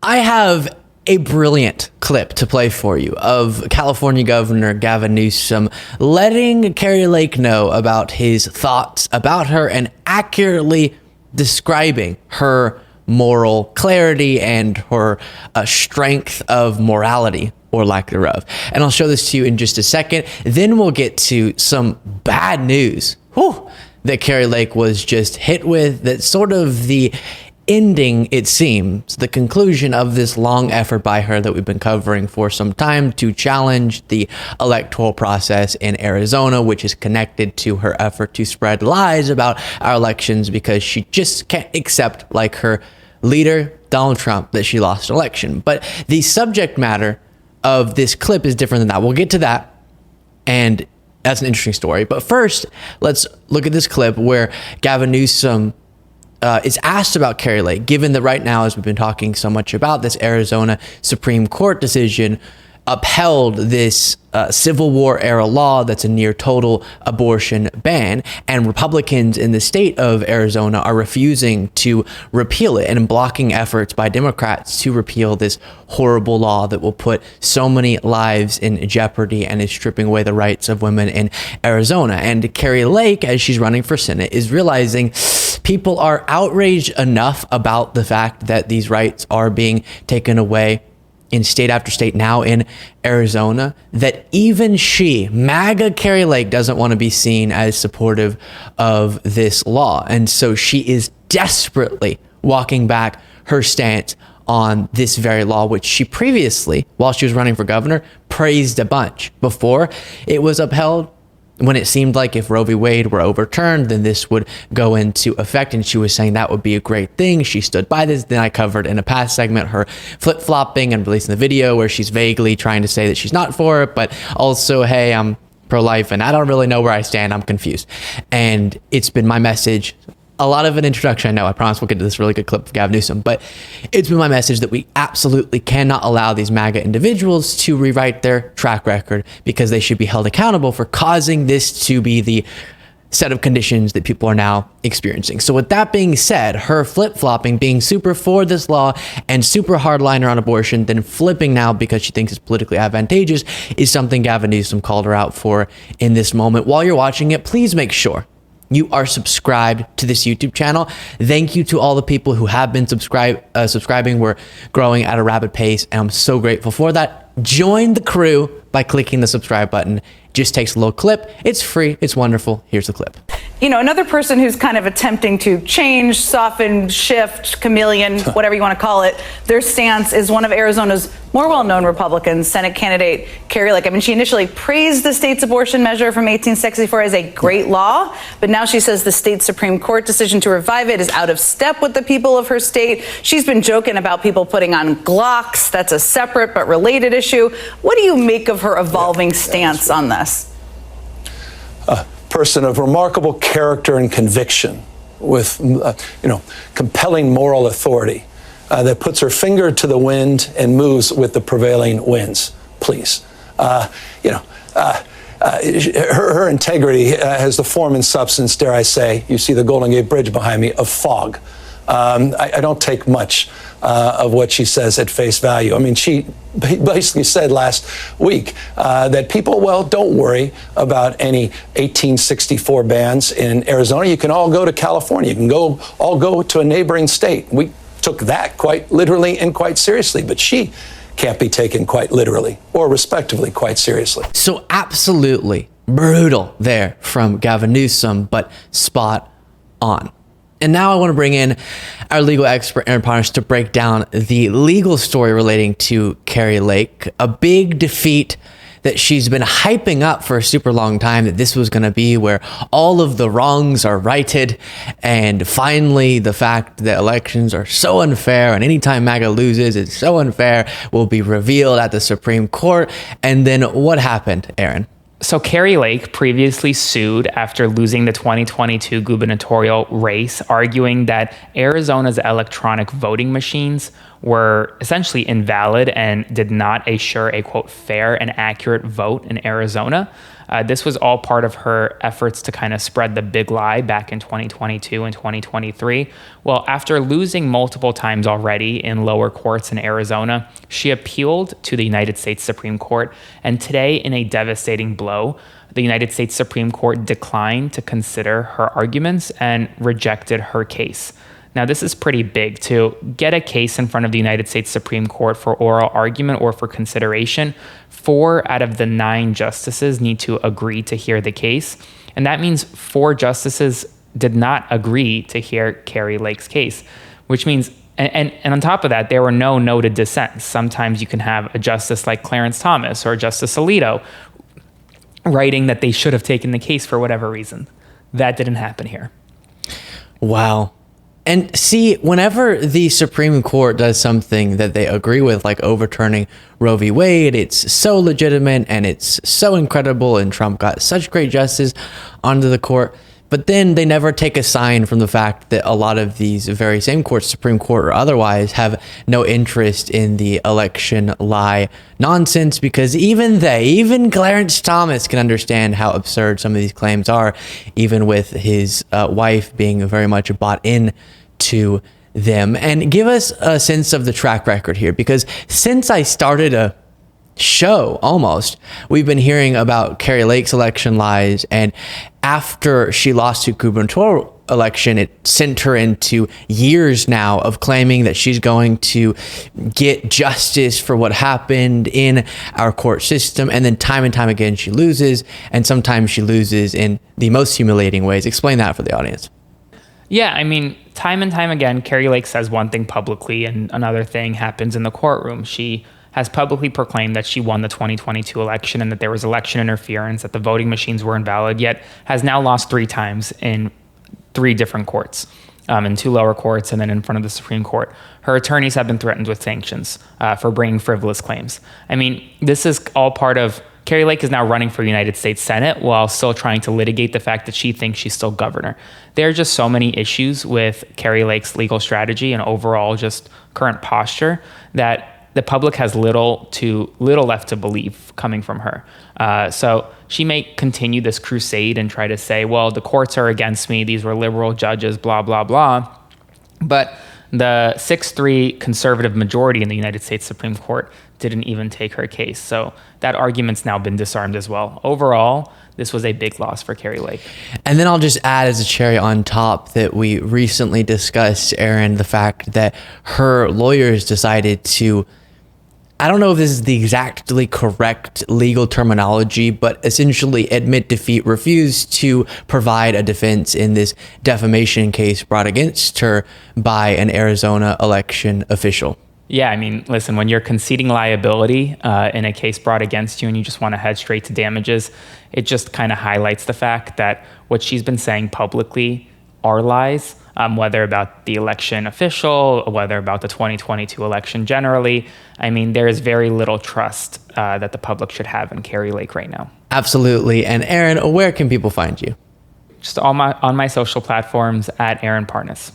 I have a brilliant clip to play for you of California Governor Gavin Newsom letting Kari Lake know about his thoughts about her and accurately describing her moral clarity and her strength of morality, or lack thereof. And I'll show this to you in just a second. Then we'll get to some bad news that Kari Lake was just hit with. That's sort of the ending, it seems, the conclusion of this long effort by her that we've been covering for some time to challenge the electoral process in Arizona, which is connected to her effort to spread lies about our elections because she just can't accept, like her leader, Donald Trump, that she lost an election. But the subject matter of this clip is different than that. We'll get to that, and that's an interesting story. But first, let's look at this clip where Gavin Newsom is asked about Kari Lake, given that right now, as we've been talking so much about, this Arizona Supreme Court decision upheld this Civil War era law that's a near total abortion ban, and Republicans in the state of Arizona are refusing to repeal it and blocking efforts by Democrats to repeal this horrible law that will put so many lives in jeopardy and is stripping away the rights of women in Arizona. And Kari Lake, as she's running for Senate, is realizing people are outraged enough about the fact that these rights are being taken away in state after state, now in Arizona, that even she, MAGA Kari Lake, doesn't want to be seen as supportive of this law. And so she is desperately walking back her stance on this very law, which she previously, while she was running for governor, praised a bunch. Before it was upheld, when it seemed like if Roe v. Wade were overturned, then this would go into effect. And she was saying that would be a great thing. She stood by this. Then I covered in a past segment her flip-flopping and releasing the video where she's vaguely trying to say that she's not for it, but also, hey, I'm pro-life and I don't really know where I stand. I'm confused. And it's been my message. A lot of an introduction, I know. I promise we'll get to this really good clip of Gavin Newsom, but it's been my message that we absolutely cannot allow these MAGA individuals to rewrite their track record, because they should be held accountable for causing this to be the set of conditions that people are now experiencing. So with that being said, her flip-flopping, being super for this law and super hardliner on abortion, then flipping now because she thinks it's politically advantageous, is something Gavin Newsom called her out for in this moment. While you're watching it, please make sure you are subscribed to this YouTube channel. Thank you to all the people who have been subscribing. We're growing at a rapid pace, and I'm so grateful for that. Join the crew by clicking the subscribe button. Just takes a little clip. It's free. It's wonderful. Here's the clip. You know, another person who's kind of attempting to change, soften, shift, chameleon, whatever you want to call it, their stance is one of Arizona's more well-known Republicans, Senate candidate Kari Lake. I mean, she initially praised the state's abortion measure from 1864 as a great law, but now she says the state Supreme Court decision to revive it is out of step with the people of her state. She's been joking about people putting on Glocks. That's a separate but related issue. What do you make of her evolving stance on this? Person of remarkable character and conviction, with compelling moral authority, that puts her finger to the wind and moves with the prevailing winds. Please, her integrity has the form and substance, dare I say, you see the Golden Gate Bridge behind me, of fog. I don't take much of what she says at face value. I mean, she basically said last week that people, well, don't worry about any 1864 bans in Arizona. You can all go to California. You can all go to a neighboring state. We took that quite literally and quite seriously, but she can't be taken quite literally or respectively quite seriously. So absolutely brutal there from Gavin Newsom, but spot on. And now I want to bring in our legal expert, Aaron Parnish, to break down the legal story relating to Kari Lake, a big defeat that she's been hyping up for a super long time, that this was going to be where all of the wrongs are righted. And finally, the fact that elections are so unfair and anytime MAGA loses, it's so unfair, will be revealed at the Supreme Court. And then what happened, Aaron? So Kari Lake previously sued after losing the 2022 gubernatorial race, arguing that Arizona's electronic voting machines were essentially invalid and did not assure a, quote, fair and accurate vote in Arizona. This was all part of her efforts to kind of spread the big lie back in 2022 and 2023. Well, after losing multiple times already in lower courts in Arizona, she appealed to the United States Supreme Court. And today, in a devastating blow, the United States Supreme Court declined to consider her arguments and rejected her case. Now, this is pretty big. To get a case in front of the United States Supreme Court for oral argument or for consideration, 4 out of the 9 justices need to agree to hear the case. And that means 4 justices did not agree to hear Kari Lake's case, which means, and on top of that, there were no noted dissents. Sometimes you can have a justice like Clarence Thomas or Justice Alito writing that they should have taken the case for whatever reason. That didn't happen here. Wow. And see, whenever the Supreme Court does something that they agree with, like overturning Roe v. Wade, it's so legitimate and it's so incredible, and Trump got such great justice onto the court. But then they never take a sign from the fact that a lot of these very same courts, Supreme Court or otherwise, have no interest in the election lie nonsense, because even Clarence Thomas can understand how absurd some of these claims are, even with his wife being very much bought in to them. And give us a sense of the track record here, because since I started a show, almost, we've been hearing about Kari Lake's election lies, and after she lost the gubernatorial election, it sent her into years now of claiming that she's going to get justice for what happened in our court system, and then time and time again she loses, and sometimes she loses in the most humiliating ways. Explain that for the audience. Yeah, I mean, time and time again, Kari Lake says one thing publicly and another thing happens in the courtroom. She has publicly proclaimed that she won the 2022 election and that there was election interference, that the voting machines were invalid, yet has now lost 3 times in 3 different courts, in 2 lower courts and then in front of the Supreme Court. Her attorneys have been threatened with sanctions for bringing frivolous claims. I mean, this is all part of... Kari Lake is now running for United States Senate while still trying to litigate the fact that she thinks she's still governor. There are just so many issues with Kari Lake's legal strategy and overall just current posture that the public has little left to believe coming from her. So she may continue this crusade and try to say, well, the courts are against me, these were liberal judges, blah, blah, blah. But the 6-3 conservative majority in the United States Supreme Court didn't even take her case. So that argument's now been disarmed as well. Overall, this was a big loss for Kari Lake. And then I'll just add as a cherry on top that we recently discussed, Aaron, the fact that her lawyers decided to, I don't know if this is the exactly correct legal terminology, but essentially admit defeat, refuse to provide a defense in this defamation case brought against her by an Arizona election official. Yeah, I mean, listen, when you're conceding liability in a case brought against you and you just want to head straight to damages, it just kind of highlights the fact that what she's been saying publicly are lies, whether about the election official, whether about the 2022 election generally. I mean, there is very little trust that the public should have in Kari Lake right now. Absolutely. And Aaron, where can people find you? Just on my social platforms at Aaron Parnas.